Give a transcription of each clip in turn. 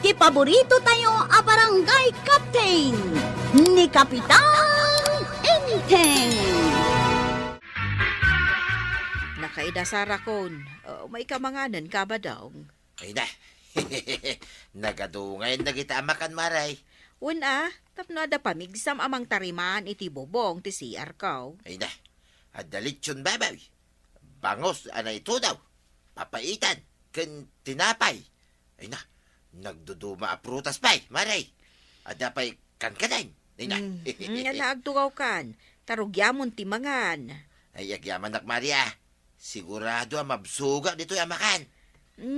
ti paborito tayo a barangay captain ni Kapitan Enteng. Nakaidasara kon. May kamanganan ka ba daw? Ay na. Nagadungay na kita makan maray. Una, tapno da pamigsam amang tariman iti bobong ti CR kaw. Ay na. Adalit yun babaw. Bangos anay ito daw. Papaitan. Ken tinapay. Ay na. Nagduduma a prutas pa'y, maray. Adapay kankanan. Ay na. Nalaagtugaw kan. Tarugyamon ti mangan. Ay agyaman nak Maria. Sigurado ang mabsuga dito yung makan.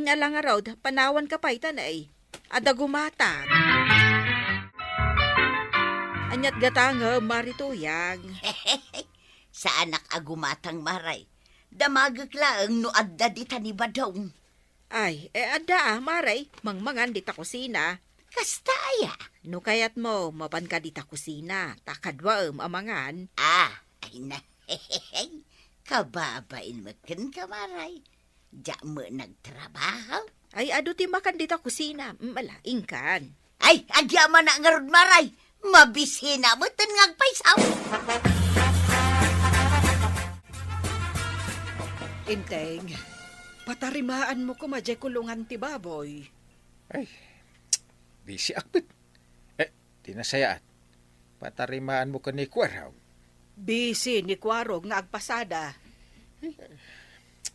Alang araw, panawan ka pa itan ay. Ada gumatag. Anyat gatang marituyang. Sa anak agumatang maray. Damagak laang no adda di taniba daw. Ay, ada maray. Mangmangan di ta kusina. Kastaya. No kayat mo, mapan ka di ta kusina. Takadwaem amangan. Ay na. Kababain mo ken kamaray. Diya mo nagtrabaho. Ay, ado ti makan di ta kusina. Malaing kan. Ay, agyaman na ngarod maray. Mabisina mo ten ngagpaisaw. Inteng, patarimaan mo ko madya kulungan ti baboy. Ay, busy akbit. Tinasayaan. Patarimaan mo ka ni Kwaraw. Busy ni Kwarog nga agpasada.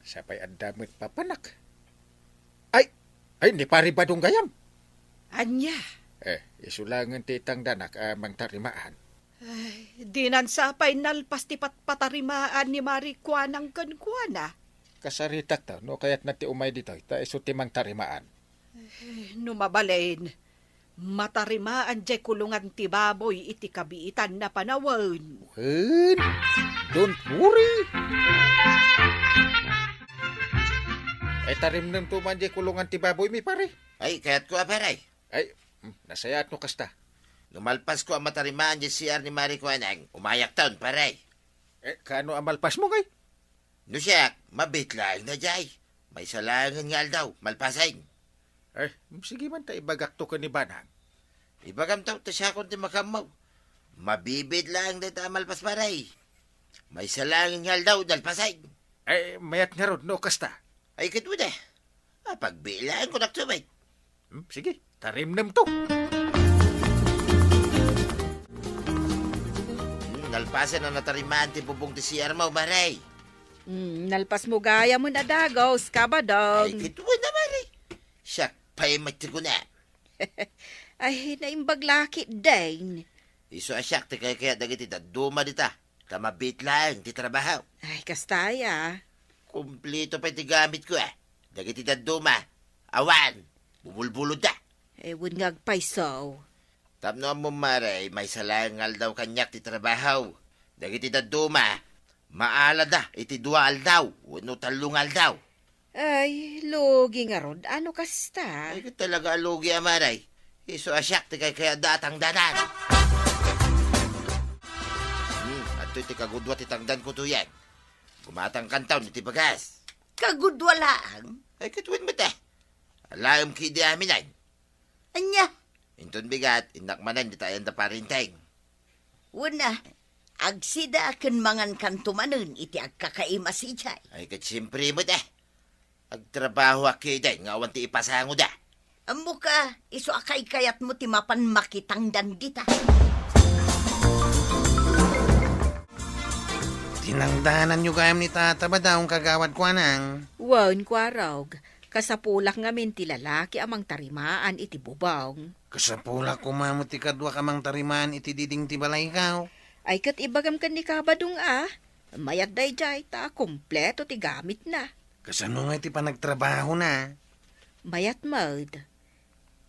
Sapay ang damit papanak. Ay, ni pari ba dong gayam? Anya, Isulangan titang danak amang tarimaan. ay, dinansapay nalpas ti patarimaan ni Marikwanang kankwana. Kasaritak ta, no kaya't nati umay dito, ta iso timang tarimaan. Numabalain, matarimaan dya kulungan ti baboy iti kabiitan na panawan. Wen, don't worry. Tarim nang tuman di kulungan ti baboy mi pare. Ay, kaya't ko aparay. Ay, nasayat no kasta. Lumalpas ko ang matarimaan di CR ni Marie Kwanang. Umayak taon, paray. Kano ang malpas mo kay? No siya, mabit lang na jay. May salangan nga daw, malpasain. Sige man ta ibagak to ka ni Banang. Ibagam taw, ta siya kung di makamaw. Mabibid lang na ta malpas, paray. May salangan nga daw, dalpasain. Mayat nga rod no kasta. Ay, kito na. Pagbilaan ko nagsubay. Sige, tarim nam to. Nalpasan na natarimaan ti bubong ti CR mo, maray. Nalpas mo gaya mo na dagaw, skabadong. Ay, kito na, maray. Siya, pa'y magtigo na. Ay, naimbaglaki din. Iso asyak, ti kaya dagiti duma dita. Tamabit lang, ti trabaho. Ay, kastaya. Kumplito pa ti gamit ko, Dagiti duma. Awan, bumulbulod da. Ewan ngagpaisaw. Tapno mo, maray, may salangal daw kanyak ti trabaho. Dagiti duma, maala da, iti dual daw, wano talungal daw. Ay, logi nga rod. Ano kasta? Ay, talaga alugi, maray. Iso asyak, ti kaya datang danan. At iti kagudwa ti tangdan ko to yan. Gumatang kantaw ni ti bagas. Kagudwalaan. Ay, katuwin mo ta. Alam ki di aminan. Anya, Inton bigat, inakmanan di tayo da parinteng. una, agsida akan mangan kantumanon iti agkakaima si Jay. Ay, kat siyempre mo ta. Agtrabaho aki din, nga awan ti ipasango da. Amo ka, iso akay kayat mo ti mapan makitang dandita. Tinangdanan nyo gayam ni tata ba daw kagawad ko anang? Wan kwarog. Kasapulak ngamin ti lalaki amang tarimaan iti bubong. Kasapula ko mamo ti kadwa kamang tariman iti diding ti balay ikaw. Ay kat ibagam kan ni kabadong Mayat day jay ta kompleto ti gamit na. Kasano nga iti panagtrabaho na? Mayat mod.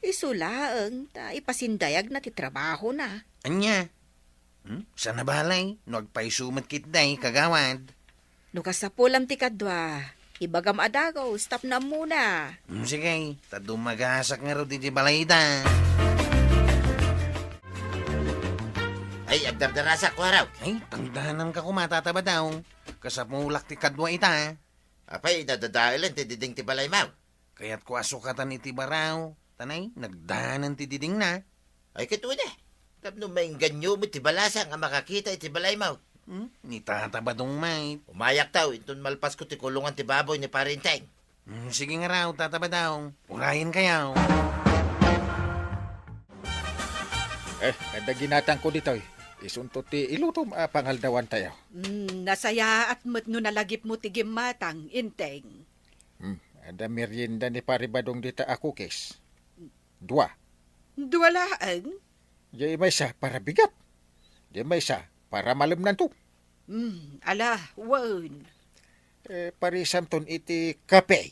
Isulaang ta ipasindayag na ti trabaho na. Anya? Sana balay? No agpaisumat kitday kagawad. No kasapulam ti kadwa. Ibagam adagaw, stop na muna. Sige, tadumagasak nga ro di balay da. Ay, agdardarasak ko haraw. Ay, tangdanan ka kumatataba daw. Kasapulak ti kadwa ita. Apay, nadadailan ti diding ti balay mau. Kaya't ko asukatan iti baraw. Tanay, nagdanan ti diding na. Ay katuna. Tapno may ganyo mo tibalasa nga makakita iti balay mo. Ni tatabadong may. Umayak tao, inton malpas ko ti kulungan ti baboy ni Parinteng. Sige nga raw, tatabadaw. Urayin kayaw. Kada ginatang ko dito isunto ti ilutom pangaldawan tayo. Nasaya at met no nalagip mo tigim matang, Inteng. Ada merienda ni pare badong dita ako kes. 2. Duwalaan? Di may isa para bigat. Di may isa para malamnan to. Ala, wan. Parisam ton iti kape.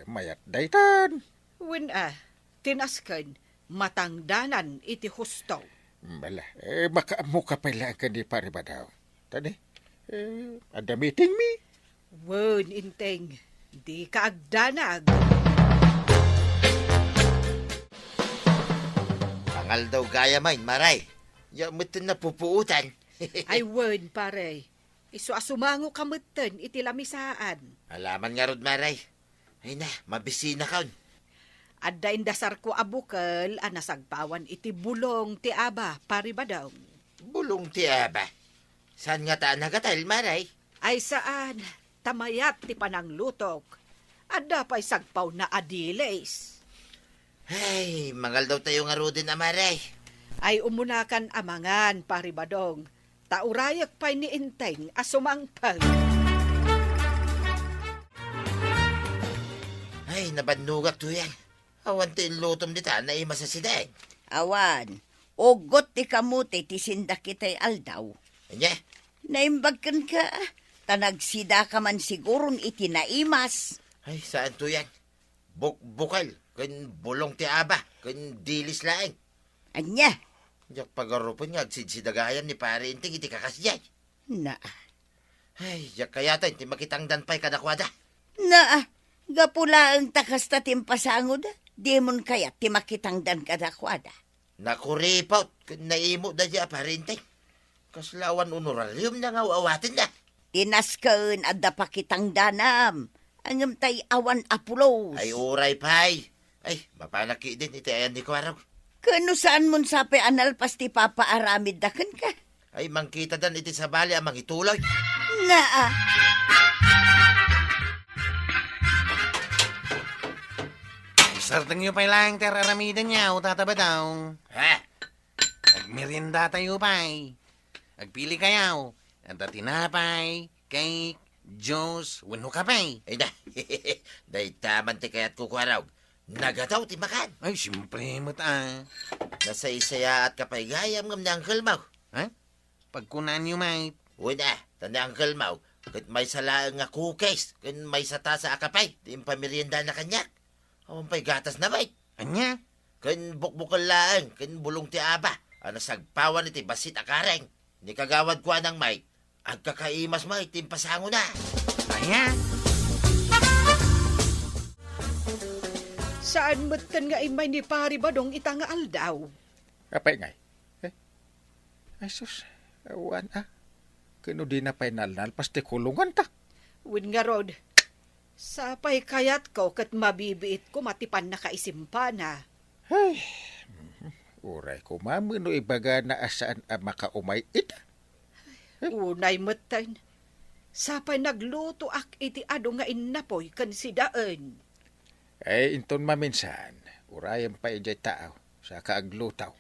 Mayat daytan. Wan tinaskan, matangdanan iti husto. Bala, makaamu ka pala ka ni pare badaw. Tani, ada meeting mi. Wan, Inteng. Di ka agdanag. Pangal daw gaya main, maray. Ya mutin na pupuutan. Ay, wan, pare. Iso asumango kamutan iti lamisaan. Alaman nga rod, maray. Ay na, mabisina kaon. Adda indasar ko abukal, nasagpawan iti bulong ti aba, pare ba daw? Bulong ti aba. Saan nga taan nagatal, maray? Ay saan, tamayat ti pananglutok. Adda pa'y sagpaw na adiles. Ay, mangal daw tayo nga rodin, maray. Ay umunakan amangan, pare badong. Taurayak pa'y ni Inteng asumangpag. Ay, nabandugak to yan. Awan ti lutom di ta na imasasideng. Awan, ugot ti kamuti ti sinda kita'y aldaw. Anya? Naimbagkan ka, tanagsida ka man sigurong iti naimas. Ay, saan to yan? Bukal, kan bulong ti aba, kan dilis laeng. Anya, Yak pagarupon nga, agsidsidagayan ni pare inting iti kakasyay. na, Ay, yak kayata, inti makitang danpay kadakwada. gapula ang takas ta timpasangod, di mon kaya ti makitangdan kadakwada. Nakuripot, kan naimo da dya pare inting. Kaslawan honorarium na nga awatin na. Tinasken adda pakitangdanam, angem tay awan apulos. Ay, uray pay. Ay, mapanaki din iti ayan ni Kwaraw. Kano saan mon sape analpas ti papaaramid daken ka? Ay, mangkita dan iti sabali amang ituloy. Na, Sartang nyo pa lang teraramidan niya, o tatabadaw. Ha? Agmerienda tayo pa'y. Agpili kayaw. Anta tinapay, cake, juice, wano ka pa'y. Ay na, dahi taman ti kayat ko Kwaraw. Nagataw ti makan. Ay, siyempre mo't Nasa isaya at kapay gayam ngam ni Uncle Mau. Ha? Pagkunan nyo, mate. Una, tanda Uncle Mau. Kat may sala nga cookies. Kan may sata sa akapay. Di yung pamirienda na kanya. Awan pa'y gatas na bay. Anya? Kan bukbukal laang. Kan bulong ti aba. Ano sagpawan iti basit akareng. Ni kagawad ko anang may. Agkakaimas may timpasango na. Anya? Saan mutan nga imay ni pare badong itanga aldaw? Kapay ngay. Ay sus, awan Kano di na painalnal pasti kulungan ta. Win nga rod, sapay kayat ko kat mabibiit ko matipan na kaisimpa na. Ay, uray ko mamano ibaga na asaan makaumay ita. Unay mutan, sapay nagluto ak iti ado nga inapoy kan si daan. Ay, inton maminsan, urayan pa ijay tao sa kaaglutaw.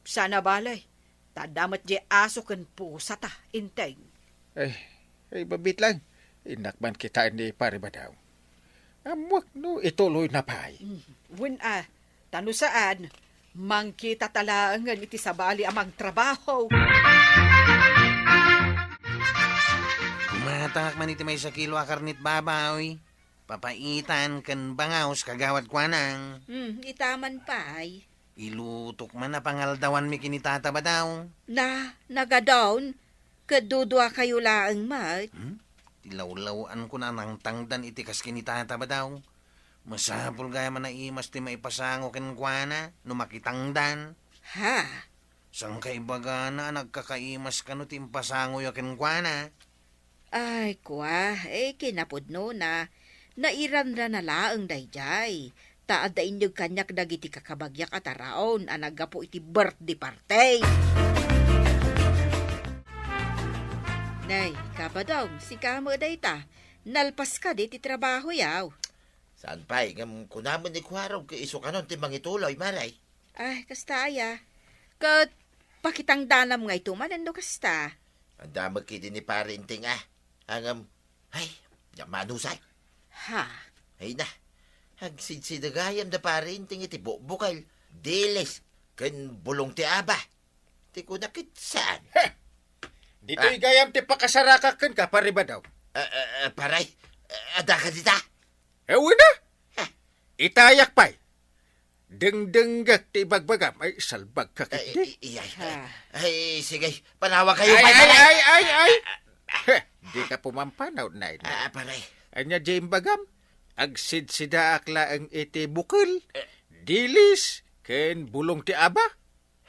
Sana balay, tadamat di aso kan pusa ta, Inteng. Ay, babit lang. Inakman kita ni pare ba daw. Amwak no, ituloy na pay. Win tano saan, mangkita talangan iti sabali amang trabaho. Kumatak man iti may sa kilo a karnit babaw. Papaitan kan bangaws kagawad kwa nang. Itaman pa'y. Ilutok man na pangaldawan mi kinitata ba daw? Nagadown, kadudwa kayo laang mat. Tilawlawan ko na nang tangdan itikas kinitata ba daw? Masapul gaya man na imas ti maipasango ken kwa na, numakitangdan. Ha? Sang kaibaga na nagkakaimas ka no timpasango yo ken kwa na? Ay, kwa, kinapudno na. Nairan na laang dayjay. Taada inyog kanyak dagiti kakabagyak at araon, anaga po iti birthday party. Nay, kabadong, si kamo day ta. Nalpas ka di ti trabaho yaw. Saan pa'y? Ngam kunaman ni Kuwarog kay iso kanon ti mangituloy, maray. Ay, kasta aya. Kat pakitang danam nga ito manendo kasta. Ang damag kiti ni parinting Hangam, ay, manusay. Ha? Ay na, hagsidsidagayam da parinting iti bukal, dilis, kan bulong ti aba. Ti kunakit saan? Dito'y gayam ti pakasarakakan ka, pariba daw. Paray, ada ka dita? Ewan na. Itayak pa'y. Dengdenggak ti bagbagam ay salbag ka kiti. Ay, sige, panawa kayo, Ay! Di ka pumampanaw na ina. Paray. Anya jay bagam. Agsidsida akla ang iti bukal. Dilis. Ken bulong ti aba.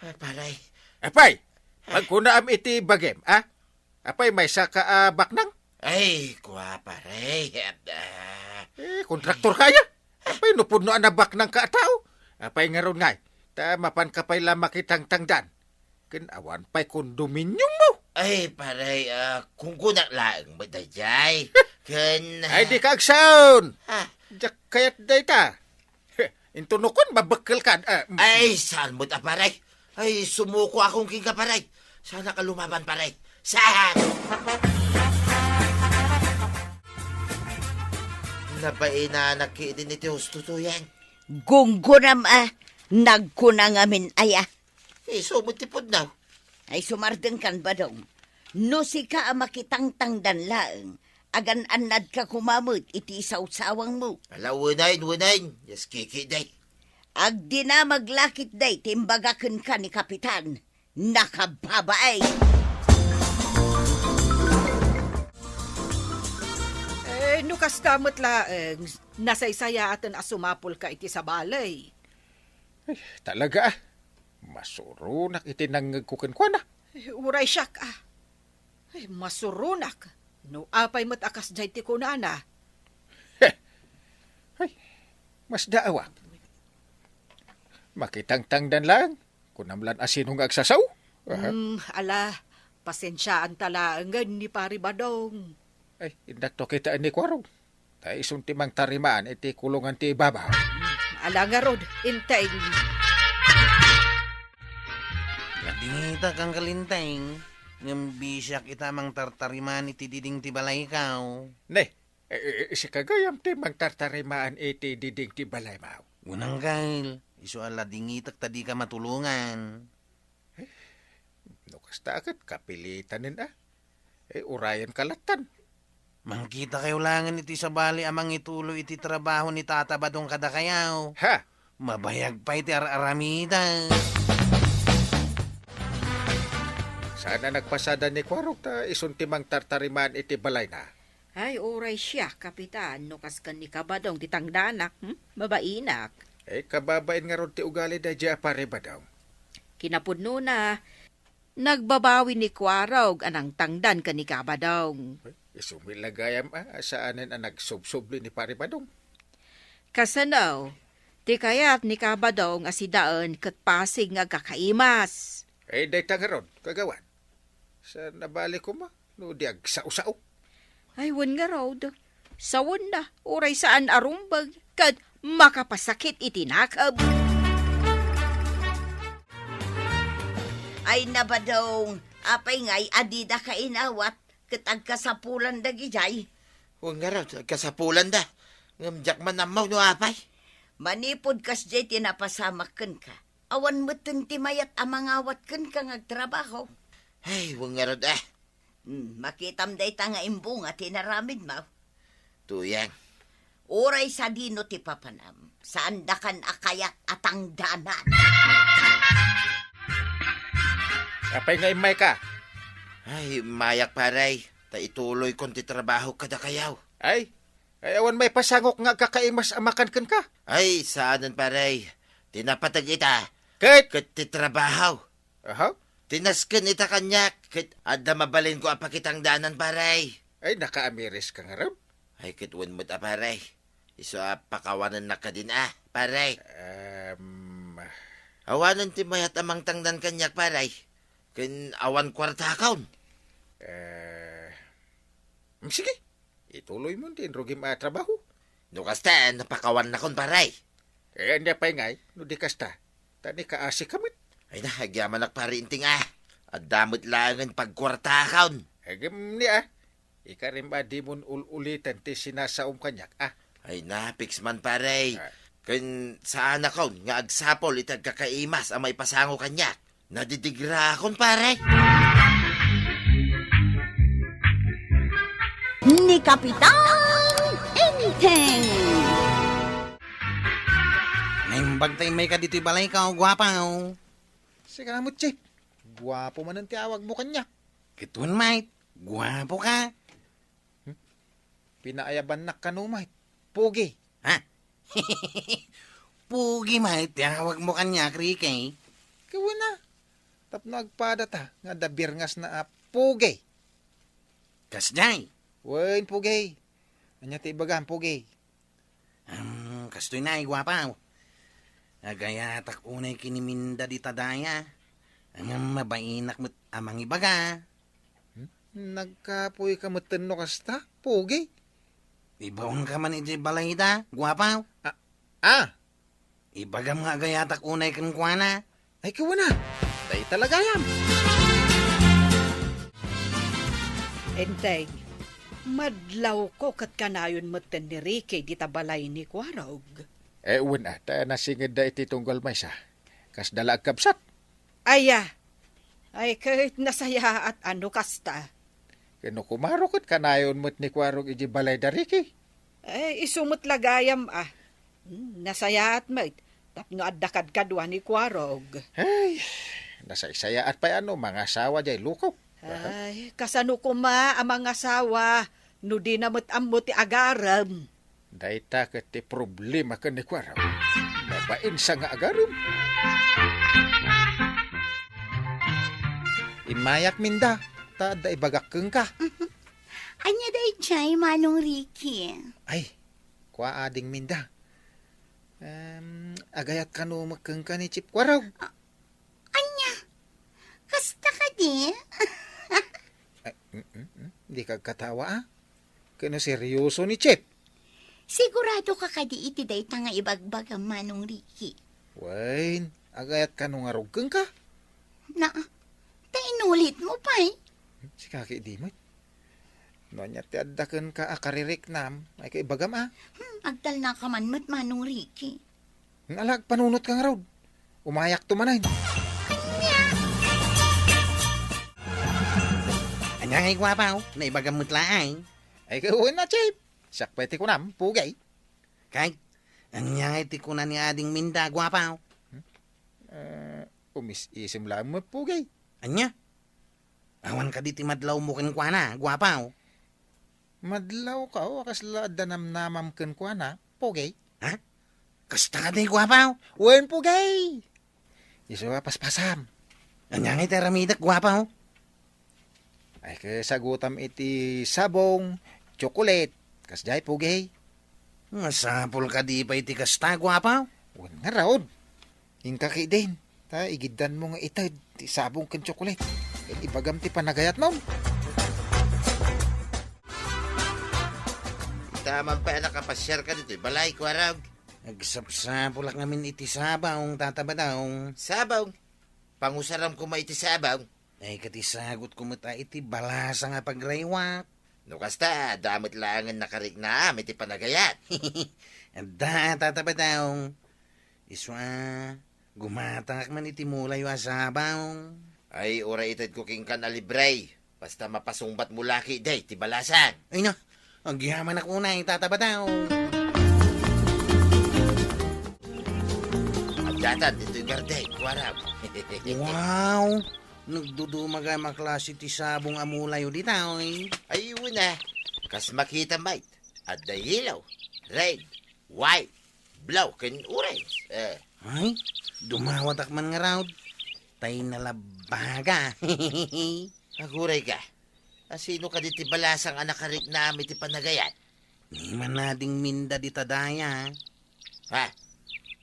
Paray. Apay. Pagkunaam iti bagem, Apay may saka baknang. Ay, kuha paray. Kontraktor kaya. Apay nupuno na baknang kaatao. Apay nga ron ngay. Mapan ka pa'y lamakitang tangdan. Ken awan pa'y kondominium mo. Ay, paray, kung kunak lang, madajay. Ay, di ka agsaon. Ha? Diyak kayat day ta. Intunukon, mabakal ka. Ay, saan mo't paray? Ay, sumuko akong king ka, paray. Sana ka lumaban, paray. Saan? Napainanak ki din iti husto yan. Gunggunam nagkunang amin aya. Sumot tipod na. Ay sumardeng kan badong. No si ka makitang tangdan laeng. Agan anad ka kumamot iti sawsawang mo. Ala, unayin. Yes, kiki day. Agdi na maglakit day timbagaken ka ni Kapitan. Nakababaay. No kastamot laeng, nasaysaya atan asumapol ka iti sa balay. Ay, talaga Masurunak iti nanggagkukin ko na. Uray siyak masurunak. No apay mat akas jay ti kunana. Ay, mas daawak. Makitang-tangdan lang. Kunamlan asinong agsasaw. Ala, pasensyaan talaangan ni Pari Badong. Ay, indak to kita ni Kwarong. Tay isun timang tarimaan iti kulungan ti babaw. Ala nga rod, intay. Ladingita kang kalinteng. Ngam bisyak itamang tartariman iti diding ti balay kaw. Ne, si kagayam timang tartarimaan iti diding ti balay maw. Unang kail, iso ala dingitak tadi ka matulungan. No kasta agad kapilitanin urayan kalatan. Mangkita kayo langan iti sa bali amang ituloy iti trabaho ni Tata Badong kada kayaw. Ha? Mabayag pa iti aramida. Sana nagpasada ni Kwarong ta isun timang tartarimaan iti balay na. Ay, oray siya, Kapitan. No kaskan ni Kabadong titangdanak. Mabainak. Kababain nga ron ti ugali da dya pare ba daw? Kinapudno na. Nagbabawi ni Kwarog anang tangdan ka ni Kabadong. Isumilagayam saanin ang nagsubsubli ni pare ba daw? Kasanaw, ti kayat ni Kabadong asidaan kat pasig nga kakaimas. Day tangaron, kagawan. Sa nabali ko ma, no diag sao-sao. Ay, wan nga raw. Sawon na, oray saan arumbag, kad makapasakit itinakab. Ay nabadong, apay ngay adida ka inawat, katag kasapulan da gijay. Huwag nga raw, kasapulan da. Ngamjak man namaw no apay. Manipod kas jay tinapasamakan ka. Awan mo timayat amangawat kan ka ngagtrabaho. Ay, huwag nga raw Makitam day ta nga imbunga tinaramid mo. Tuyang. Oray sa dino ti papanam, saan da kan akayat atang danan. Apay nga imay ka. Ay, mayak paray. Ta ituloy kon ti trabaho kada kayaw. Ay, awan may pasangok nga kakaimas amakan kan ka. Ay, saanan paray. Tinapatag ita. Kat! Kat ti trabaho. Aha? Tinasken ita kanyak. Kat adda mabalin ko apakitang danan paray. Ay, nakaamiris ka nga rin. Ay, kitwan mo't paray. Iso pakawanan na ka din paray. Awanan ti mayat amang tangdan kanyak, paray. Ken awan kwarta kaon. Sige, ituloy mo din, rugi trabaho. No kasta, napakawan na kon, paray. Hindi pa ngay, no di kasta. Tani kaasi kamit. Ay na, agyaman nagparinting At damot langan pagkwarta kaon. Agam niya. Ika rin ba di mo ulitan ti sinasaom kanyak, Ay na, fix man, paray. Ah. Ken saan na kaon, nga agsapol itag kakaimas ang may pasango kanyak. Nadidigra akon, paray. Ni Kapitan Enteng. Naimbag tayo may ka dito'y balay ka, gwapaw. Sige mo, Chip. Guwapo man ang tiawag mo kanyak. Kituan, mate. Gwapo ka. Pinaayaban na kanumay. Pugi. Ha? Pugi, mate. Tiyawag mo kanya, Ricky. Kawa na. Tapno agpada ta. Nga dabirngas na pugi. Kasday. Wen, pugi. Anya ti ibagan, pugi. Kastoy na, gwapaw. Agayatak unay kiniminda di tadaya. Ang mabainak mo't amang ibaga. Nagkapoy ka matano kasta, pugi. Ibaon ka man iti balay da, gwapaw. Ibagam nga agayatak unay kankwana. Ay, kawa na. Day talaga yan. Enteng, madlaw ko kat kanayon moten ni Ricky di tabalay ni Kwarog. Wen ta nasingid da iti tunggal may sa. Kas dala agkabsat. Aya, ay kahit nasaya at ano kasta. Kano kumarokot kanayon mo't ni Kwarog iji balay dariki. Ay, isumot lagayam nasaya at mait. Tapno addakad kadwa ni Kwarog. Ay, nasa isaya at pa ano, mga asawa jay lukaw. Ay, kasano ko ang mga asawa. No di namot ammo ti agaram. Dayta ket ti problema ken ni Kwarog. Babain sa nga agarum. Imayak minda, ta da ibagak keng ka. Anya day chay, Manong Ricky. Ay, kwa ading minda. Agayat ka no makeng ka ni Chip Kwarog. Anya, kasta ka di? Di ka katawa Kano seryoso ni Chip. Sigurado ka kadi iti day tanga ibagbag ang Manong Ricky. Wain, agayat ka no nga rugkeng ka. Na, inulit mo pa Si kaki di mo. Nonya ti addaken ka akaririk nam, ay ka ibagam Agdal na ka man mat Manong Ricky. Alag panunot ka nga raw. Umayak tumanayin. Anyang ay gwapaw, naibagam mo't laang. Ay kawin na, Chip. Sakpeti ko nam, pugay. Kay, anyang ay tikunan ni ading minda, gwapaw. Umis-isim lang mo, pugay. Anya? Awan ka diti madlaw mo kenkwana, gwapaw. Madlaw ka, wakas danam-namam ken kwa na, pugay. Ha? Kasta ka di, gwapaw. Wen, pugay. Iso paspasam. Anyang ay teramidak, gwapaw. Ay kasagutam iti sabong, chocolate, kasjay, pugay. Masapol ka di pa iti kasta, gwapaw. Wen nga raod. Hingkaki din. Ta, igidan mo nga itad, ti sabong ken chocolate. At ibagam ti panagayat mo. Tamang pa nakapasyar ka dito, balay, Kwarog. Nagsapsapol ak ngamin iti sabawng tatabadaw. Sabaw. Pangusaram ko maiti sabaw. Ay katisagot ko mata iti balasa nga pagraywa. No kasta, damot langan nakarik na iti panagayat. Da tatabadaw. Iswa, gumatang man iti mulay wa sabaw. Ay, ora itad ko king ka na librey. Basta mapasungbat mo laki, day, ti balasan. Ay na, ang gihaman ako na tatabadaw. At datan, dito'y garday, Kwarog. Wow! Nagdudumaga maklase ti sabong amulayo ditaw eh. Ay, una. Kas makita, mate. At dahilaw. Red, white, blue, ken orange. Ay, dumawatak man nga raw. Tay nalabaga. Aguray ka. Sino ka diti balasang anakarik na iti panagayat? Ni man nading minda di tadaya. Ha?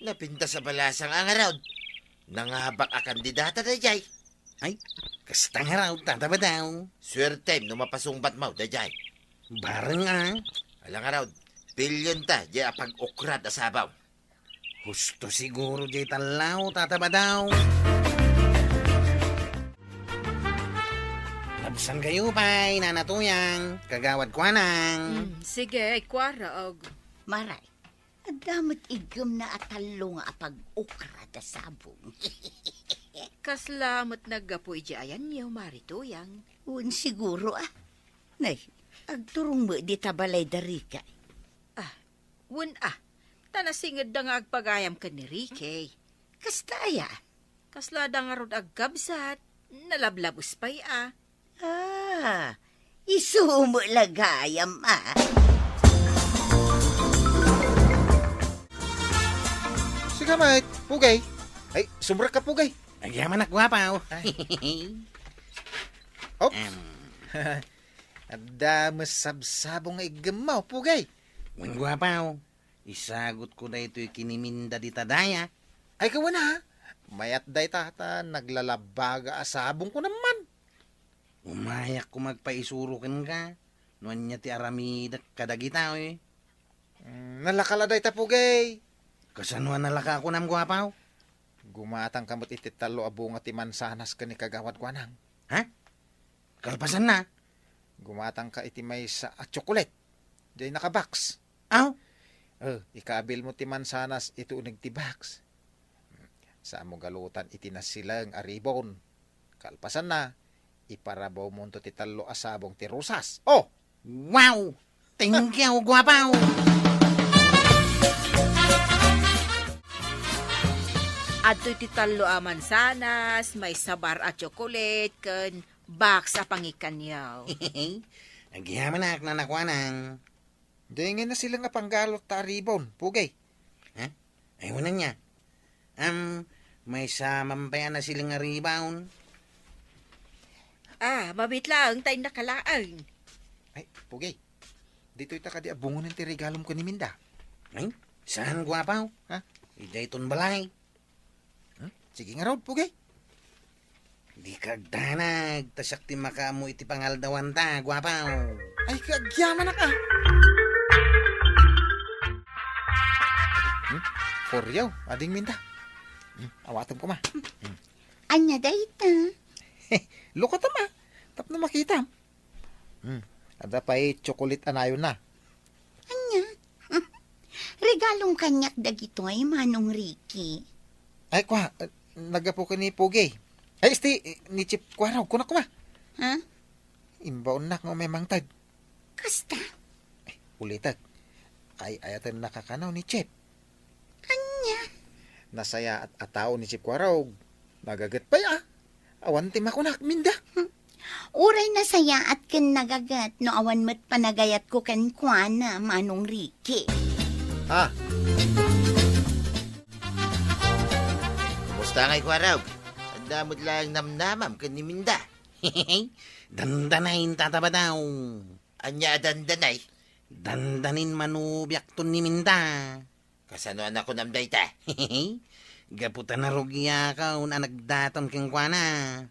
Napinta sa balasang ang araw. Nangahabak a kandidata da jay. Ay, kastang haraw tata ba daw? Swerte no mapasungbat mo da jay. Bareng ah. Alang araw, pilyon ta jay apag ukrat asabaw. Husto siguro jay talaw tata ba daw? Labsan kayo pa'y nanatuyang. Kagawad ko nang. Sige, kwara og. Maray, adamot igam na atalo nga apag ukra da sabong. Kaslamat naggapoy di ayan niyo, Marituyang. Un siguro Nay, agturong mo di tabalay dari ka. Wen tanasingid da nga agpagayam ka ni Ricky. Kastaya. Kaslada nga rod agkabsat, nalablabos pa'y Isumo lagayam Sige, mate. Pugay. Ay, sumra ka, Pugay. Agyaman gwapaw. Op. Ada masabsabong ay gamaw, Pugay. Wan gwapaw. Isagot ko na ito'y kiniminda di tadaya. Ay, kawan ha. Mayat day tata, naglalabaga asabong ko naman. Umayak ko magpaisurukan ka. Nuan niya ti aramida kadagita eh. Nalakala day ta, Pugay. Kasanuan nalaka ako nam gwapaw. Gumatang kamot ititalo abunga ti mansanas ka ni kagawad ko anang. Ha? Kalpasan na. Gumatang ka iti may sa chocolate. Diyan nakabox. Aw? Ikabil mo ti mansanas ito unig ti box. Sa mo galutan iti na silang aribon. Kalpasan na. Iparabaw mo ti talo asabong ti rusas. Oh! Wow! Thank you, gwapaw! Adto'y titalo a mansanas, may sabar at chocolate, kan box a pangikanyaw. Agyaman na na nakwanang. Diyan na sila nga panggalot ta aribon. Pugay. Ha? Ayaw na niya. May samampayan na silang rebound. Mabit lang, tayo nakalaan. Ay, Pugay. Dito ita ka di abungon ng ti regalom ko ni Minda. Ay, saan gwapaw? Ha? Idayton balay. Sige nga raw, Pugay. Di kagdanag, tasak ti makamu iti pangaldawan ta, gwapaw. Ay, kagyaman na ka. For yaw, ading Minda. Awatom ko ma. Anya dayta. Lukot ma. Tap na makita. Ada pa'y chocolate anayon na. Anya. Regalong kanyak dagito ay Manong Ricky. Ay, kwa, nagapo ka ni Pugay. Ay, isti, ni Chip kwa raw, kunak ko ma. Ha? Imbaon na nga may mangtag. Kasta. Ulitag. Ay, ayatan nakakanaw ni Chip. Anya. Nasaya at atao ni Chip kwa raw. Nagagat pa ya. Awan ti makunak, Minda. Uray na saya at ken nagagat no awan met panagayat ko ken kuana Manong Ricky. Ha? Kumusta ngay kwaraw? Ang damot lang namnamam kan ni Minda. Dandanain tata ba daw? Anya dandanay. Dandanin manubyak to ni Minda. Kasanoan ako namday ta. Gaputan na rugya ka una nagdaton keng kwana.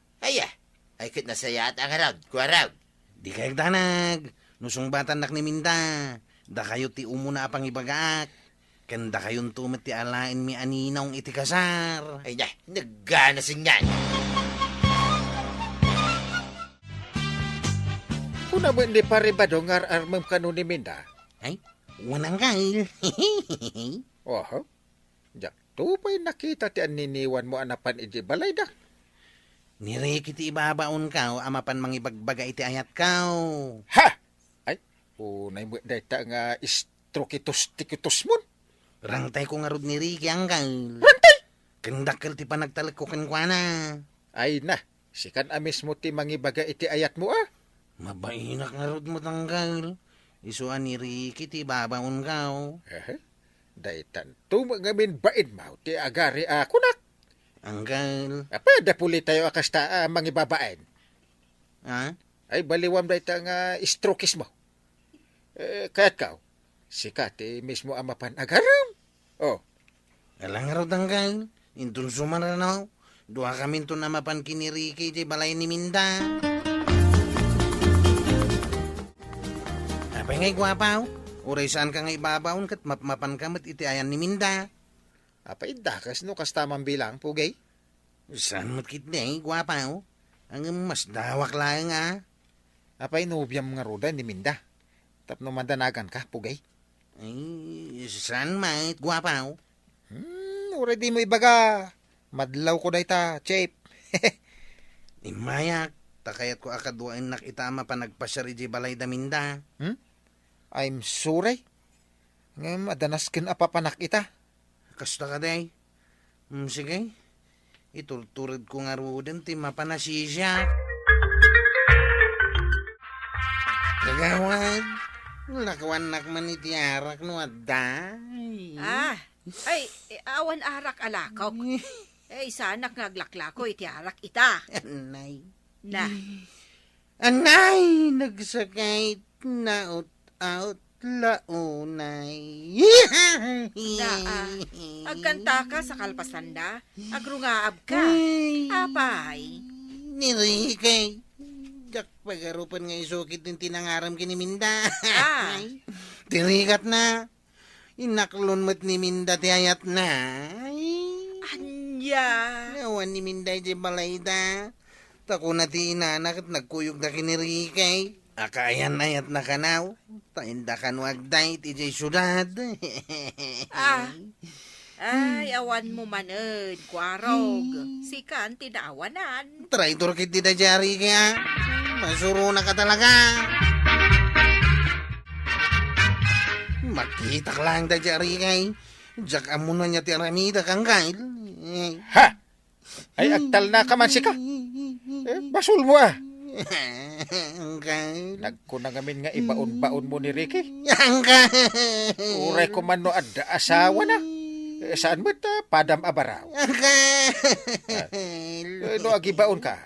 Ay kit nasaya at ang araw, kwaraw. Di kayag danag. Nusong batan nak ni Minda. Da kayo ti umuna apang ibagaak. Kanda kayon tumet ti alain mi aninong iti kasar. Ay na, naggana singyan. Kuna mo hindi pa rin ba dong armam kanu ni Minda? Ay, wanang kail. Oho. Jak, tupay nakita ti aniniwan mo anapan iti balay da. Nireki ti ibabaon ka o amapan mangibagbaga iti ayat ka. Ha! Ay, unay mo dayta nga istrokitos-tikitos mo. Rangtay ko nga rod ni Ricky ang kail. Rangtay! Kendakkel ti panagtalag ko kenkwana. Ay na, sikan amis mo ti mangibaga iti ayat mo Mabainak nga rod mo tanggal. Isuan ni Ricky ti babaon ka. Daytan, tumangamin bain mo ti agari kunak. Anggal. Pwede puli tayo akasta mangibabain. Ha? Ay baliwam dayta nga istrokis mo. Kaya't kao, sikat mismo amapan agaram. Oh. Alang raw tanggal. Intun sumaranaw. Dua kami to namapan kiniriki di balay ni Minda. Apay ngay gwapaw. Uray saan ka nga ibabaon kat mapmapan ka mat iti ayan ni Minda. Apay dakas no kastamang bilang, pugay. Saan mat kit di, gwapaw? Ang mas dawak lang Apay nubyam nga roda ni Minda. Tapno mandanagan ka, pugay. Ay, saan mait, gwapaw? Uray di mo ibaga. Madlaw ko na ita, Chip. Imayak, takayat ko akaduain nakitama pa nagpasyari di balay da Minda. I'm sorry. Ngayon madanas kin apapanak ita. Kasta ka day. Sige. Itulturid ko nga roden ti mapanasisya. Kagawad. Lakawanak man iti arak no aday. Awan arak alakaw. Sanak ngaglaklako iti arak ita. Anay. Na. Anay, nagsakay naot out launay. Agkanta ka sa kalpasanda. Agrungaab ka. Apay. Nirikay. Jak pagarupan nga isukit ng tinangaram kini Minda. Tirikat na. Inaklon mo't ni Minda ti ayat na. Anya. Nawan ni Minda di balay da. Tako na ti inanak at nagkuyog na kinirikay. Akayan ayat na kanaw. Tainda kanwagday ti jay syudad. Ay, awan mo maned, kwarog. Sikan, tinawanan. Traitor kit di da jari kaya. Masuro na ka talaga. Makita ka lang da jari kay. Jak amuno niya ti aramida kang kail. Ha! Ay agtal na ka man sika. Basul mo Kail. Nagkunangamin nga ibaon-baon mo ni Ricky. Kail. Uray ko man no adda asawa na. Saan mo ta? Padam abaraw. No agibaon ka.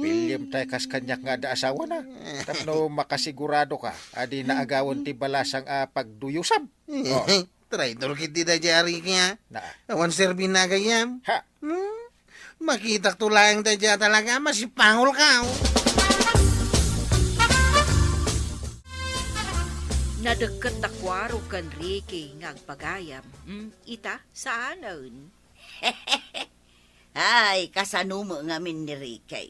William tay kas kanyak nga ada asawa na. Tapno makasigurado ka. Adi na agawon ti balasang pagduyusam. Traitor kit di da jari kaya. Na. Awan serbi na gayam. Ha. Makita ko lang da dya talaga. Masipangol ka. Nadagkat na kwaro kan Ricky ngagpagayam. Ita, saanon? Ay, kasanumo ngamin ni Rikay.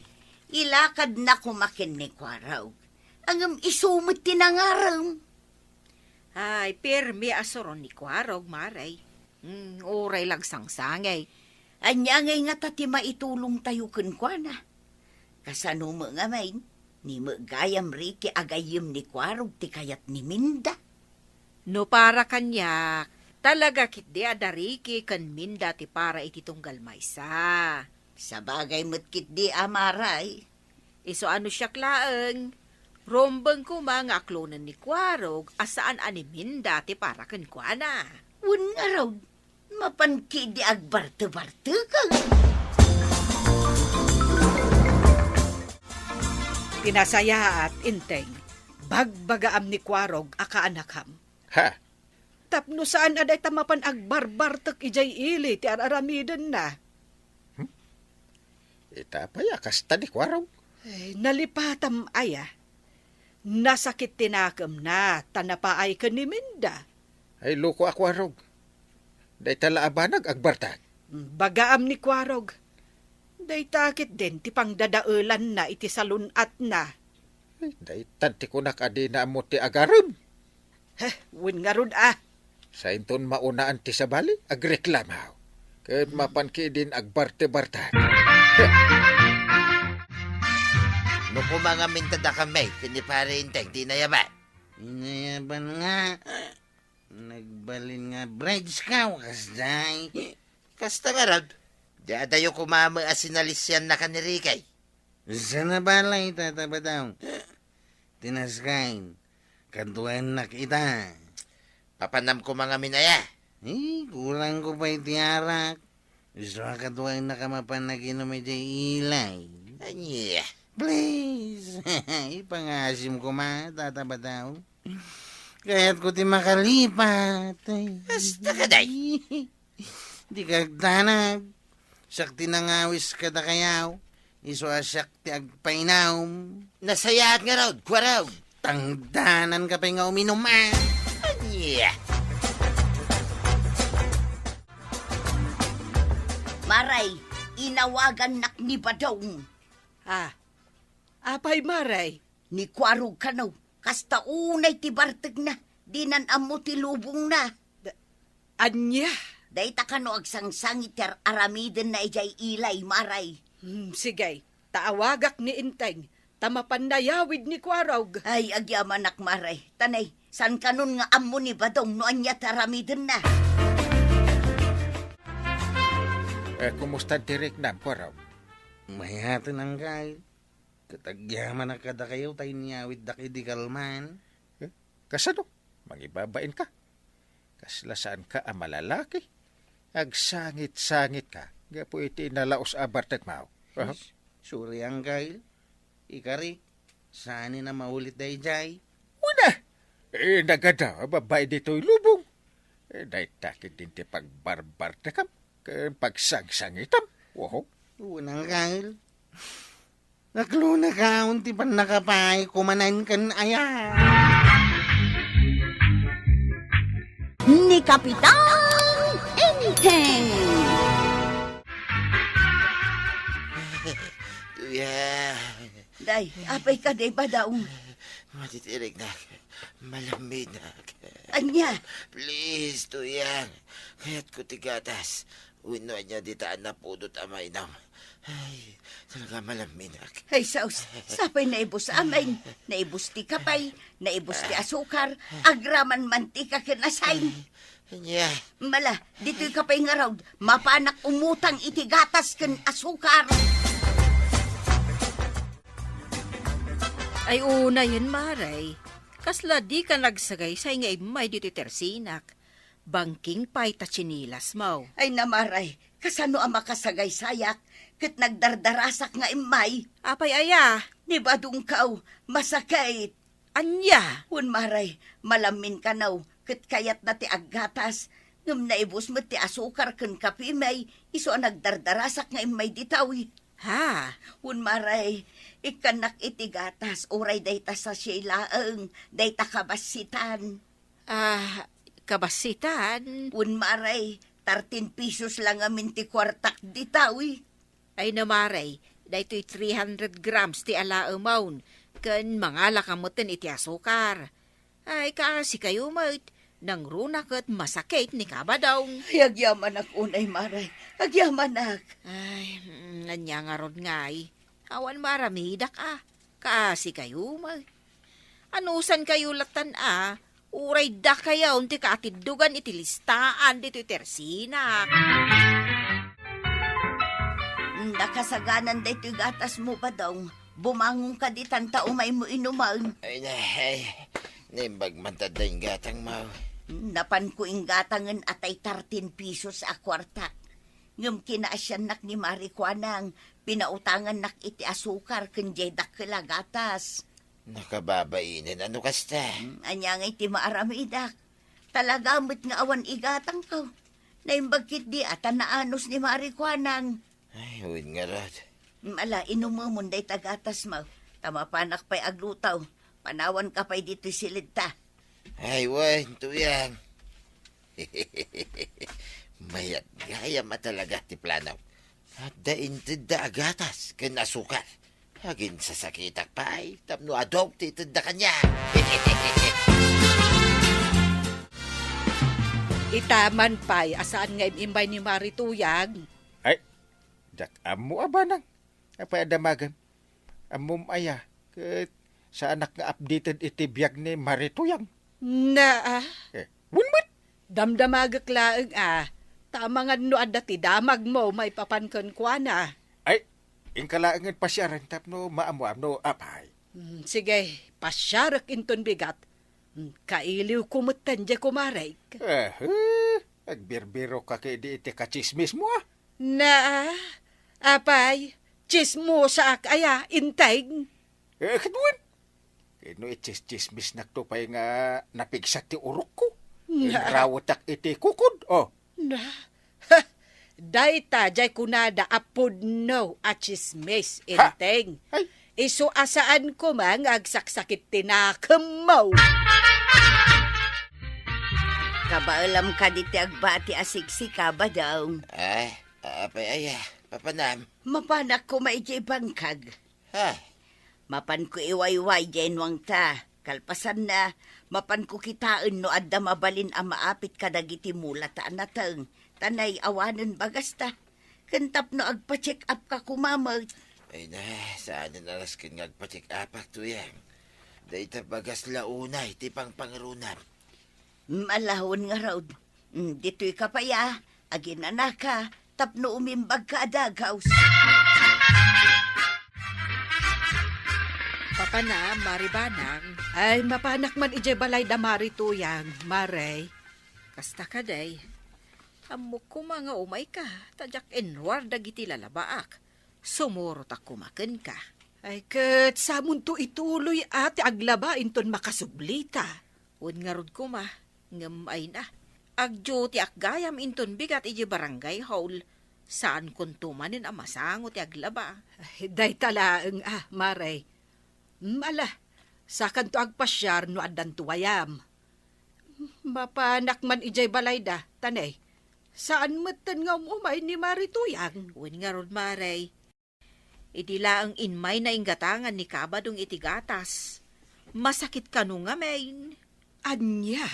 Ilakad na kumakin ni Kwaraw. Ang isumit tinangaram. Ay, pirmi asoron ni kwarog, maray. Uray lang sangsangay. Anya ngay nga tati maitulong tayo kunkwana. Kasanumo ngamin, ni magayam Ricky agayim ni Kwarog ti kayat ni Minda. No para kanyak, talaga kit di ada Ricky kan Minda ti para iti tunggal maysa. Sa bagay mo't di amaray. Iso ano siya klaeng, rombeng ko mga aklonan ni Kwarog, asaan ani Minda ti para kan kuana. Un nga raw, mapanki di agbarte-barte kang. Pinasaya at inteng, bagbagaam ni Kwarog akaanakam. Ha. Tapno saan aday tamapan agbarbartak ijay ili ti araramidan na. Itapay akasta ni Kwaraw. Ay, nalipatam aya. Nasakit tinakam na tanapaay ka ni Minda. Ay loko ako Kwaraw. Day tala abanag agbartag. Bagaam ni Kwarog. Day takit din ti pangdadaulan na iti salunat na. Ay, day tanti ko nakadi na mo ti agaram. Win nga rod Sa inton maunaan ti sabali, agreklamaw. Kahit mapanki din agbarte-bartag. No kung mga mintada kami, kini pare inteng, di na yaman. Inayaban nga. Nagbalin nga bridge ka, kasday. Kasta nga rod, di adayo kumama asinalisyan na kanirikay. Sana balay tatabadaw. Tinaskain. Kantuan na kita. Papanam ko mga minaya. Kurang ko pa itiarak. Gusto ka kantuan na kamapan na ginomay ilay. Anya. Please. Ipangasim ko tatabadaw. Kaya't ko ti makalipat. Basta ka day. Di kagdanag. Siyak tinangawis ka da kayaw. Iso asyak ti agpainaw. Nasayat nga raw, kwaraw. Tangdanan ka pa nga uminom Yeah. Maray, inawagan nak ni Badong. Apay maray. Ni kwarog ka no. Kasta unay ti barteg na. Dinan amo ti lubong na. Anya. Dayta ka no agsangsangit ter aramiden na ijay ilay, maray. Sige, taawagak ni Inteng. Tamapandayawid ni Kwarog. Ay, agyaman nak maray. Tanay, san kanon nga amo ni Badong no anya taramiden na. Kumusta direk na, Kwarog? Mayatan ang kay. Katagyaman na kada kayo tayo niyawid da kay di kalman. Kasano? Mangibabain ka. Kaslasaan ka ang malalaki. Agsangit-sangit ka. Gapo iti nalaos abartag mao. Suri ang kay. Ikari, saan na maulit day jay? Una! Nagada, babae dito'y lubong. Dahil takit din ti pagbarbar na kam. Pagsangsangitam. Wow. Unang kay. Nakluna ka, unti pa nakapay, kumanan kan aya. Ni Kapitan Enteng. Tuyang. Day, apay ka day Badong. Matitirig na. Malamig na. Anya, Please, tuyang. Kaya't ko tigatas. Uno niya ditaan na pudot amay nam. Ay, talaga malamig na. ay saus, sapay naibos amin. Naibos ti kapay, naibos ti asukar, agraman mantika kinasay. Anya. Mala, dito'y kapay nga raw, mapanak umutang iti gatas ken asukar. Ay una yan, maray. Kasla di ka nagsagay sa nga imay dito tersinak. Bangking pay ta chinilas mo. Ay namaray, kasano ang makasagay sayak, ket nagdardarasak nga imay. Apay aya, Ni Badong kaw, masakait. anya. Un maray, malamin ka naw, ket kayat na ti aggatas. Ngam naibos mo ti asukar ken kapimay, iso ang nagdardarasak nga imay ditawi. Ha? Un maray, ikanak iti gatas, oray dayta sa silaeng, dayta kabasitan. Kabasitan. Un maray, 13 pesos lang amin ti kwartak ditawi. Ay namaray, daytoy 300 grams ti ala amaun. Ken mangala kamutin iti asukar. Ay kasi kayo mat, nang runak at masakit ni kabadong. Ay, agyaman ak unay maray, agyaman ak. Ay, nanya nga ron ngay. Awan maramidak Kasi kayo mat. Anusan kayo latan uray da kayo unti kaatidugan iti listaan dito tersinak. Nakasaganan daytoy gatas mo ba daw? Bumangon ka di tanta umay mo inuman. Ay, nimbag mantad na yung gatang mau. Napan ko ing gatangan atay 13 pesos a kwartak. Ngam kinaasyan nak ni Marikwanang, pinautangan nak iti asukar kenjay dakila gatas. Nakababainin, ano kasta? Anya nga iti maaramidak. Talagamit nga awan igatang ka. Naimbagkit di ata naanos ni Marikwanang. Ay, huwag nga rod. Mala, inumumon day tagatas mo. Tamapanak pa'y aglutaw. Panawan ka pa'y dito silid ta. Ay, wan, tuyang. Mayat gaya matalaga ti planaw. At daintid da agatas, ken asukal. Hagin sa sakitak pa ay, tapno adog ti itid da kanya. Itaman pay, asaan nga imimbay ni Marituyag. Ay, dak amo abanang. Apay adamagan. Amom aya. Sa anak nga updated iti biyag ni Marituyang. Na, Wunmat! damdamagak laeng Tama nga no adati damag mo, may papankan kwa na. Ay, ingkalaangan pasyaran tapno maamuam apay. Sige, pasyarak inton bigat. Kailiw kumutan dya kumaray. Agbirbiro ka kay di iti kachismis mo Na, apay, chismo sa akaya, intay. Kadwan. Kino ichis-chismis na to pa'y nga napigsak ti urok ko. Na. Rawatak iti kukod. Na, Dayta, jay kunada, apod no, at chismes, inteng. Ay. Iso asaan ko mang agsaksakit tinakamaw. Kabaalam ka di ti agbati asiksika ba daw? Ay, apay ay, papanam. Mapanak ko maijay bangkag. Ha? Mapan ko iwayway jenwang ta. Kalpasan na, mapan ko kitaan no adda mabalin ang maapit kadagiti mula ta anatang. Tanay awanan bagas ta. Kantap no agpa-check up ka kumamag. Ay na, saan na naras ka ngagpatik apak to yan? Dahita bagas launay, tipang pangarunam. Malahon nga raw. Dito'y kapaya, agin anaka, tapno umimbag ka adagaws. Papana, maribanang, Ay, mapanak man ijay balay da marituyang, Maray. kasta ka day. Amok ko mga umay ka, tadyak enwar dagiti lalabaak. Sumurot ak kumaken ka. Ay, kat samon to ituloy ati aglaba inton makasublita. Un nga rod ko ma, ngamay na. Agjo ti akgayam inton bigat iji barangay hall. Saan kun tumanin ang masango ti aglaba. Ay, day talaang Maray. Ala, sakan to agpasyar no adan tuwayam. Mapanak man ijay balay da, tanay. Saan matan nga umay ni marituyang? Un nga rod maray. Idila ang inmay na inggatangan ni kabadong itigatas. Masakit ka nung nga main. Anya?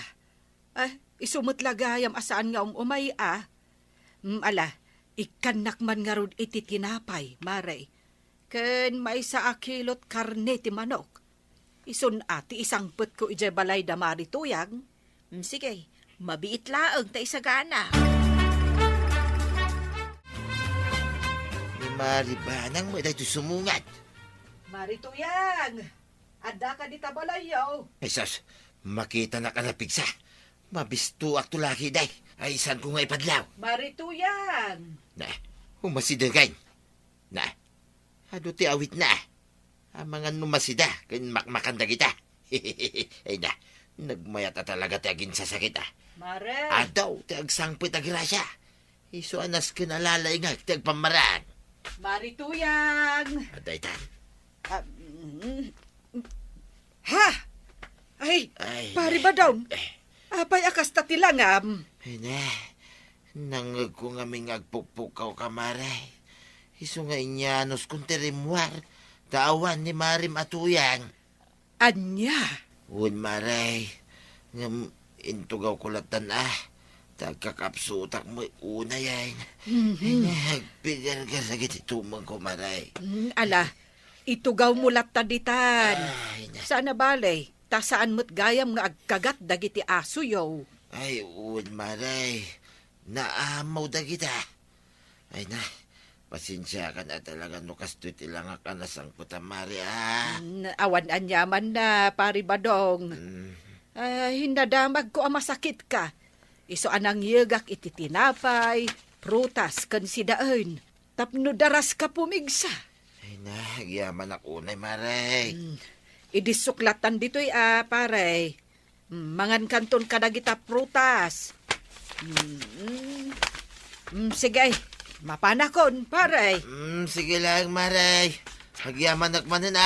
Isumot lagayam asaan nga umay Ala, ikanak man nga rod iti tinapay, Maray. Ken may sa akilot karne ti manok. Isun ati isang put ko ijay balay da marituyang. Sige, mabiit laang ta isagana. Ni maribanang mo dahito sumungat. Marituyang! Ada ka di tabalayaw. Ay sus, makita na ka na pigsa. Mabisto ak tulaki day. Ay isan ko nga ipadlaw. Marituyang! Na, humasidagay. Na, ado ti awit na. Ang mga numasida, kan makmakanda kita. Ay na, nagmayat talaga ti agin sa sakit Mare! Adaw, ti agsangpit agrasya. Iso anas kinalalay nga, ti agpamaraan. Marituyang! Adaytan. Ha? Ay, Ay, pari ba daw? Apay akas tatilangam. Ay na, nangag ko nga may agpukpukaw kamaray. Iso nga inyanos kong tirimwar. Tawan ni Marim Atuyang. Anya? Un maray, ngam intugaw kulatan Tagkakapsutak mo una yan. Nagpigar ka sa tumang ko maray. Ala, itugaw mo lataditan. Ay, na. Sana balay, tasaan mo't gayam nga agkagat dagiti aso yaw. Ay, un maray. Naamaw da kita. Ay na, pasensya ka na talaga no kasto't ilang ka na sang putamari Awan anyaman na, pari badong. Hinadamag ko ang masakit ka. Iso anang yagak iti tinapay, prutas kan sidaan. Tapno daras ka pumigsa. Ay na, yaman ako na maray. Idisuklatan dito'y paray. Mangan kanton kadagita prutas. Sige, mapanakon, paray. Sige lang maray. Magyaman akmanin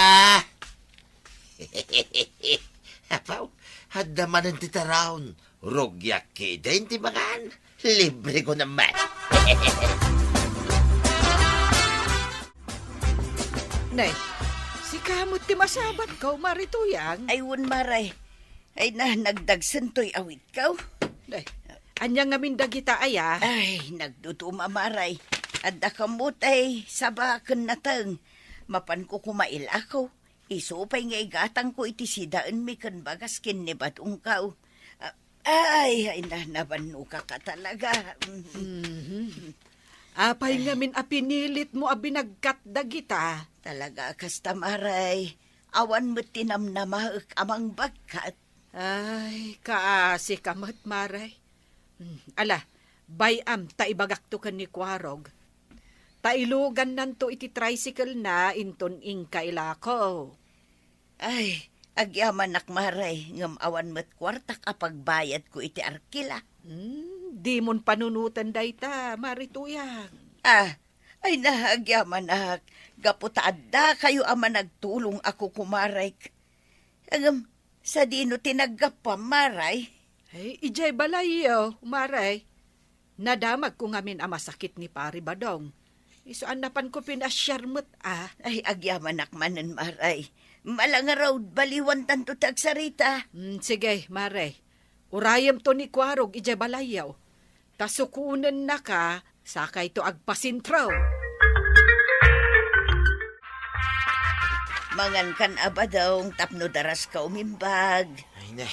Apaw, hadamanan ti taraon. Rogyak kida ti bakan. Libre ko naman. Nay, si kamot ti masabat ka, marituyang. Ayun, Maray. Ay na, nagdagsan to'y awit ka. Nay, anyang ngamin dagita aya. Ay, nagdutuma, Maray. Adda kamot ay sabakan na tang. Mapan ko kumail ako. Isupay nga igatang ko iti sidaan mi kan bagas kin ni batong kao. Ay, nabanu ka talaga. Apay ngamin apinilit mo abinagkat dagita. Talaga kasta, Maray. Awan mo tinamnamaak amang bagkat. Ay, kaasi kamat, Maray. Ala, bayam ta ibagakto kan ni Kwarog. Tailugan nanto iti tricycle na inton ingkaila ko. Ay, agyaman nak, Maray. Ngam awan mo't kwartak apagbayad ko iti arkila. Di mon panunutan dayta, Marituyang. Ay nahagyaman nak. Gaputaadda kayo ama nagtulong ako kumaray. Sa dino tinaggapam, maray. Ay, ijay balayo, Maray. Nadamag ko ngamin ang masakit ni Pari Badong. Isuan napan ko pinasyarmot Ay agyaman nakmanan, maray. Malanga raw, baliwan tanto tagsarita. Sige, Maray. Urayam to ni Kwarog, ijay balayaw. Tasukunan na ka, sakay to agpasintraw. Mangan kan abadong tapno daras ka umimbag. Ay na,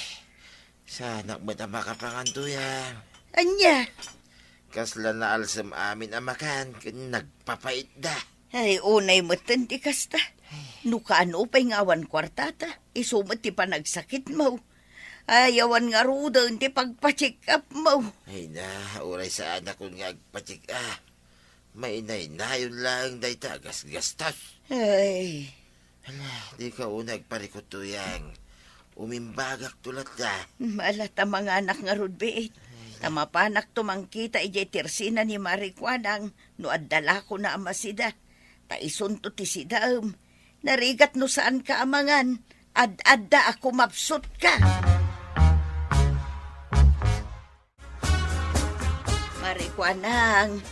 sana ba't ang makapangantuyang? Anya? Kasla na alsam amin ang makan, nagpapait da. Ay, unay mo ti kasta. Nukaan upay ngawan kwartata. Isumat ti panagsakit mo. Ayawan nga rudo ti pagpa-check up mo. Ay na, uray sa anak ko nga agpatik May inay-nayon lang day tagas-gastos. Ay, Hala, di ka unag parikutuyang. Umimbagak tulat da. malata mga anak nga rudbeet. Tamapanak tumangkita ijay tirsina ni Marikwanang no addala ko na amasida. Taisunto ti sidaam. Narigat no saan ka amangan. Ad-adda ako mapsut ka. Marikwanang,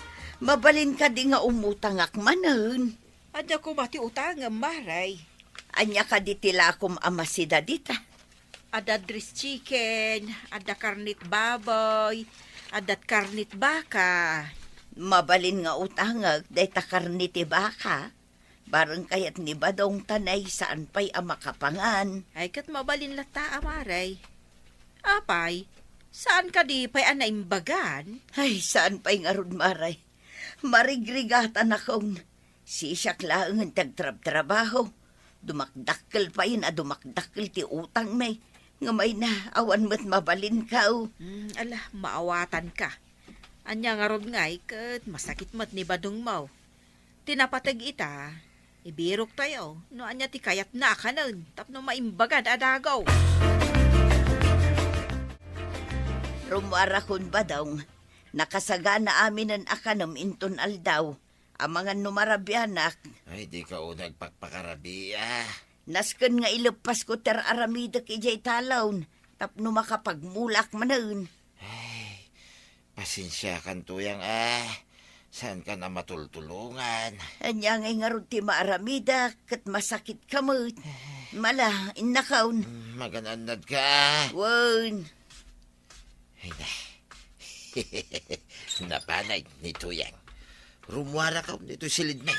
mabalin ka di nga umutang akmanan. Adya ko mati utang, Maray. Anya ka di tilakom amasida dita. Ada dris chicken, ada karnit baboy, adat karnit baka. Mabalin nga utangag, day takarniti baka. Barang kayat ni Badong tanay saan pa'y amakapangan. Ay kat mabalin lata, Maray. Apay, saan ka di pa'y anaimbagan? Ay, saan pa'y nga rod, maray. Marigrigatan akong sisak lang ang tagtrab-trabaho. Dumakdakkel pa yun, dumakdakkel ti utang may. Nga may na, awan mo't mabalin ka, Ala, maawatan ka. Anya nga rod ngay, kat masakit mat ni Badong mo. Tinapatag ita, ibirok tayo, no anya ti kayat na kanan, tapno maimbagan adagaw. Rumara kun ba daw, nakasaga na amin ang akanam inton aldaw. Ang mga numarabyanak, Ay, di ka unag pagpakarabi nasken nga ilepas ko ter aramida kijay talawn, tapno makapagmulak manan. Ay, pasensya kan tuyang Saan ka na matultulungan? Anya ngay nga ron ti maaramida, kat masakit kamot. Mala, innakaon. Magananad ka. Wan. Ay na. Napanay ni tuyang. Rumwara ka nito silid may.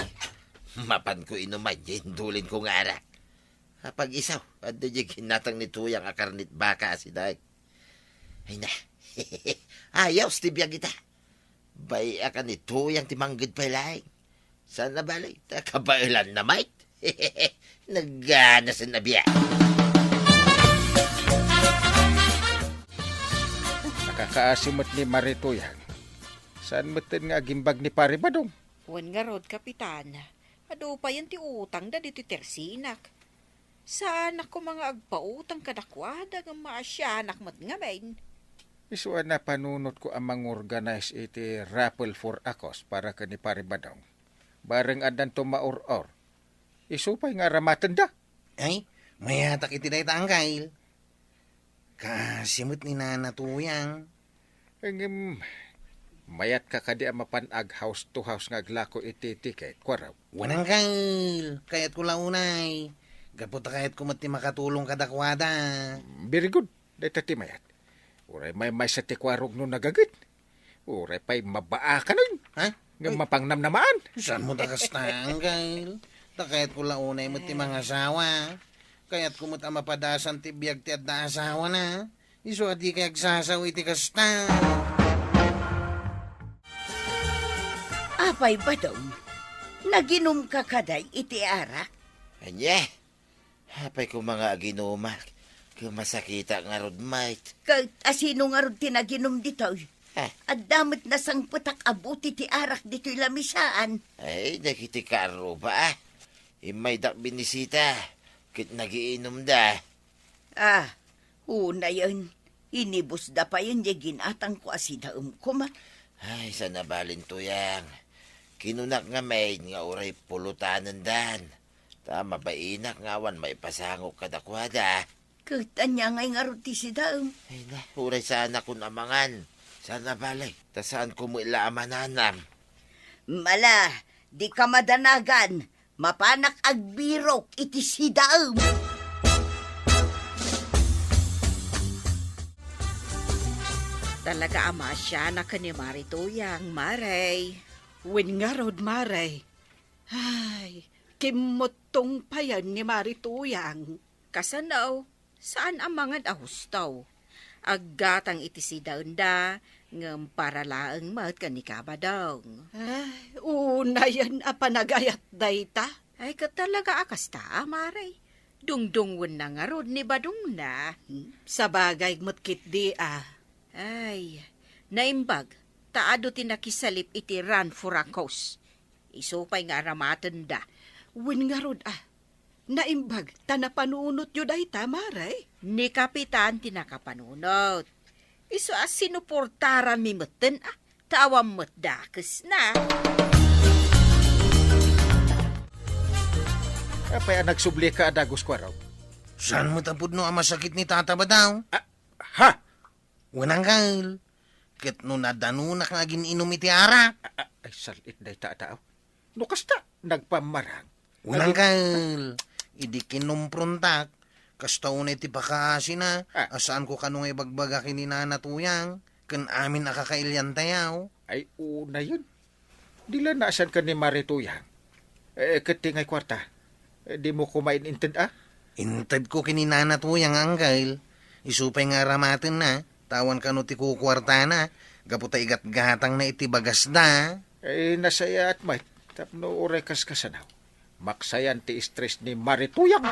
Mapan ko inuman, hindulin ko nga arak. Kapag isaw, ando yung hinatang ni tuyang akarnit baka si Day. Ay na. Ayaw, stibya kita. Bay akan ni tuyang timanggid pa ilay. Sana balay, takabailan na mait. Nagana sa nabiya. Nakakaasimot ni Marituyang. Saan matin nga gimbag ni Pari Badong? Wan nga rod, Kapitan. Ado pa yan ti utang da dito tersinak. Saan ako mga agpautang kadakwada ng maasyanak mat nga main. Isuan na panunot ko ang mang-organize iti raffle for akos para ka ni Pari Badong. Bareng adan tumaur-or. Isupay nga ramatan da. Ay, mayatak iti day tangkail. Kasimot ni nanatuyang. Mayat ka kadi ang mapanag house to house nga aglako iti ticket. Kwaraw. Wanang kail, kayat ko launay. Gaputa kayat ko mati makatulong kadakwada. Very good. Dito ti mayat. Uray may sa tikwarog no nagagit. Uray pa'y mabaa ka nun. Ha? Nga mapangnam naman. Saan mo takas tangkail? Takayat ko launay mati mga asawa. Kayat kumot ang mapadasan ti biyag ti at na asawa na. Iso at di kayag sasaw iti kasta. Apay ba daw? Naginom ka kaday iti arak? Anya, hapay ko mga aginumak. Kumasakita nga rod mait. Kahit asino nga ron tinaginom dito. Ha? At damit na sang putak abuti ti arak dito'y lamisaan. Ay, nakitikaro ba Imay dak binisita. Kit nagiinom da. Una yun. Inibus da pa yun di ginatang ko asidaem ko ma. Ay, sa nabalin tuyang. Kinunak nga may nga uray pulutanan dan. Tama ba inak nga awan may pasangok kadakwada. Kita niya ngay nga ron ti sidaem. Ay na, uray sana kun amangan. Sana balay, tasaan ko mo ilaamananam. Mala, di ka madanagan. Mapanak agbirok iti sidaem. Talaga ama siya na kanimari tuyang, Maray. Wen nga rod, Maray. Ay, kimotong pa yan ni Marituyang. Kasanaw, saan ang mga ahustaw? Aggatang iti si daunda, ngam para laang mat kanikabadong. Ay, una yan apanagayat dayta. Ay, katalaga akas ta, Maray. Dungdungwan na nga rod ni badong na. Sa bagay motkit di Ay, naimbag, taado tinakisalip iti ran furakos. Isupay nga ramatan da. Wen nga rod naimbag, tanapanunot yu dayta, Maray. Ni Kapitan tinakapanunot. Iso as sinuportaran mi meten tawam met dakes na. Apay nagsubli ka adagos ko raw. Saan mo tapod no ang masakit ni tata ba daw? Ha? Wanang kail. Ket no nadanunak nga gininom iti arak. Ay, salit day tao. No kasta, nagpamarang. Wanang kail. Idi kinumprontak. Kasta unay ti pakasi na. Asaan ko kanong ibagbaga kininana tuyang. Kan amin nakakailyan tayaw. Ay, una yun. Dila naasan ka ni Marituyang. Katingay kwarta. Di mo kumain inted Inted ko kininana tuyang angkail. Isupay nga ramatin na. Tawan ka no ti kukwarta na. Gaputa igat-gatang na iti bagas na. Ay, nasaya at may. Tapno orekas kasanaw. Maksayan ti stress ni Marituyang.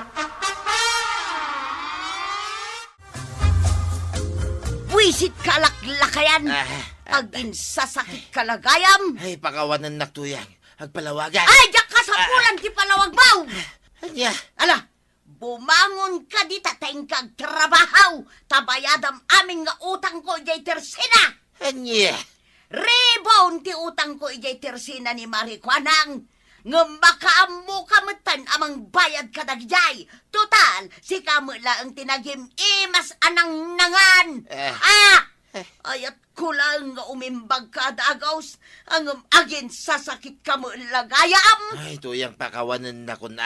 Buisit kalaklakayan. Agin sasakit kalagayam. Ay, pakawanan na tuyang. Agpalawagan. Ay, diyak ka sa pulang ti palawag baw. Anya. Ala, bumangon ka di tateng kag trabahaw. Tabayadam amin nga utang ko ijay tersina. Anya. Rebound ti utang ko ijay tersina ni Marikwanang. Ngambakaammo kametan amang bayad kadagjay. Total, si kamula ang tinagim imas anang nangan. Ayat ko lang nga umimbag ka dagaws. Ang agin sasakit ka mo lagayam. Ay, tuyang pakawanan na kun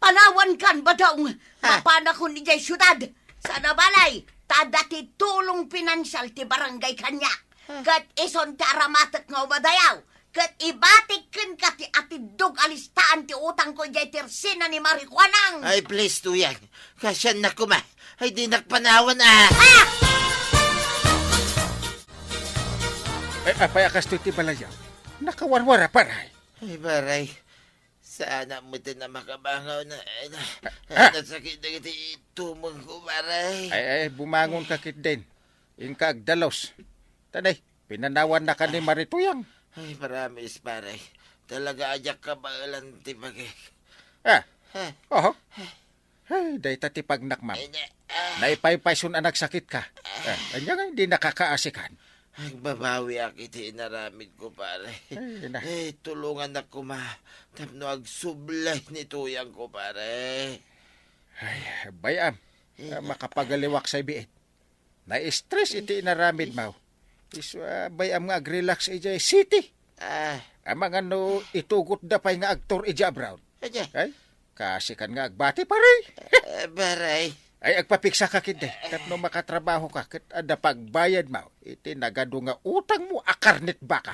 Panawan kan ba daw? Mapana ko ni jay syudad. Sa nabalay, tadati tulong pinansyal ti barangay kanya. Kat ison ti aramatek nga umadayaw. Kat ibatik ken ka ti atidog alistaan ti utang ko jay tersina ni Marikwanang. Ay, please, tuyang. Kasyan na kuma. Ay, di nakpanawan Ay, apay akas ti balayaw. Nakawarwara paray. Ay, baray. Sana mo din na makabangaw na nasakit na iti tumong ko, baray. Ay, bumangon ka kit din. Ingkag dalos. Tanay, pinanawan na ka ni Marituyang. Ay, paramis, baray. Talaga ajak ka ba ti bagay. Oho. Ay, day tati pagnakmam. Naipaypaysun anak sakit ka. Anya nga hindi nakakaasikan. Agbabawi akiti inaramid ko, pare. Ay, tulungan na ko, tapno agsublay ni tuyang ko, pare. Ay, bayam. Makapagaliwak sa ibiit. Na-stress iti inaramid mo. Bayam ngaag-relax ijay city. Amang ano, itugot da pa'y nga aktor ija abroad. Ay, kasi kan nga agbati, pare. Baray. Ay, agpapiksa ka kinde. Tapno makatrabaho ka. Kat ada pagbayad mo. Iti nagado nga utang mo akarnit baka.